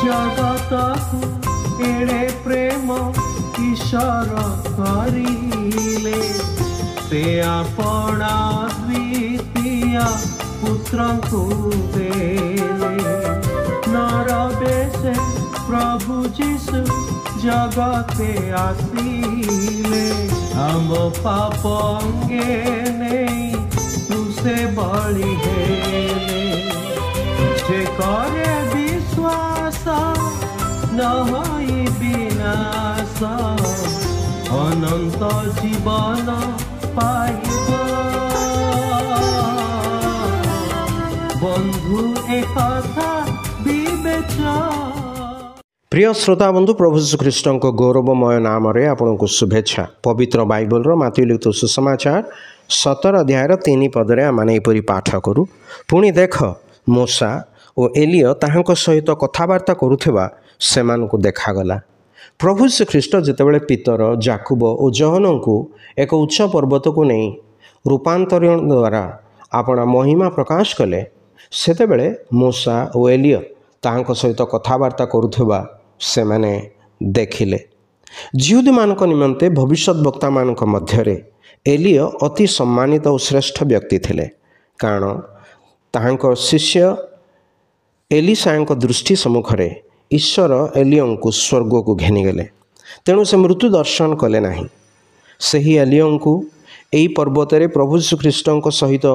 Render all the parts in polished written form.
जगत एड़े प्रेम ईश्वर करिले से आपणा द्वितीय पुत्र को देले नरबेशे प्रभु जीशु जगते आसिले हम पाप अंगे नहीं तुसे बलि हेले जे करे विश्वास न होई विनाश अनंत जीवन पाइब बंधु एक कथा विवेचना। प्रिय श्रोता बंधु प्रभु यीशु ख्रीष्ट गौरवमय नाम आपन को शुभेच्छा। पवित्र बाइबल माथ्यू लिखित सुसमाचार 17 अध्याय 3 पदरे आम एपरी पाठ करूँ। पुणी देख मूसा और एलिय ताहांको सहित कथबार्ता करुवा से देखागला। प्रभु यीशु ख्रीष्ट जितेबाला पीतर जाकुब और जहन को एक उच्च पर्वत को नहीं रूपांतरण द्वारा अपना महिमा प्रकाश कले सेतेबेले मूसा और एलिय ताहांको सहित कथबार्ता करुवा से माने देखिले। जिहुदी मानक निमंते भविष्यत वक्ता मानक मध्यरे एलिय अति सम्मानित और श्रेष्ठ व्यक्ति थिले, कारण ताहांको शिष्य एलिसाଙ୍କ दृष्टि सम्मुखरे ईश्वर एलियं को स्वर्ग को घेनीगले। तेणु से मृत्यु दर्शन कले नाही। सही एलियं को एई पर्वतरे प्रभु यीशु ख्रीष्टଙ୍କ सहित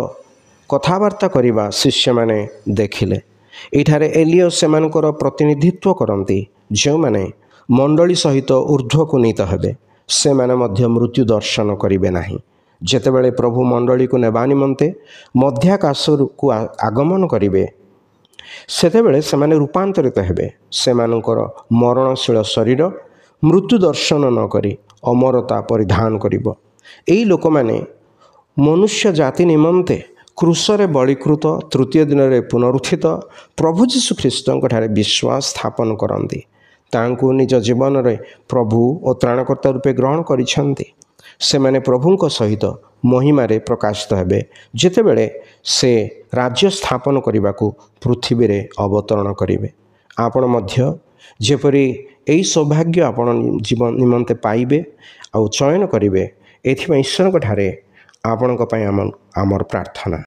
कथबार्ता करिबा शिष्य माने देखिले। एठारे एलिय सेमानकर प्रतिनिधित्व करती जो माने मंडली सहित ऊर्ध्व को नीत हेबे से माने मध्य मृत्यु दर्शन करिवे नाही। जेतेबेले प्रभु मंडली को नेबा निमंते मध्याकाश को आगमन करिवे सेतेबेले सेमाने रूपांतरित हेबे। सेमानकर मरणशील शरीर मृत्यु दर्शन न करी अमरता परिधान करिवो। एई लोक माने मनुष्य जाति निमंते क्रूसरे बलिकृत तृतीय दिन में पुनरुत्थित प्रभु यीशु ख्रीष्टଙ୍କ ठारे विश्वास स्थापन करती तांको निज जीवन में प्रभु और त्राणकर्ता रूपे ग्रहण करिसेंती। से माने प्रभुଙ୍କ सहित महिमारे प्रकाशित हेबे जेतेबेले से राज्य स्थापन करने को पृथ्वी रे अवतरण करिवे। आपण मध्य जेपरी एई सौभाग्य आपण जीवन निमंते पाइबे आ चयन करिवे एथिपा ईश्वरଙ୍କ ठारे आपणଙ୍କ ପାଇଁ आमर प्रार्थना।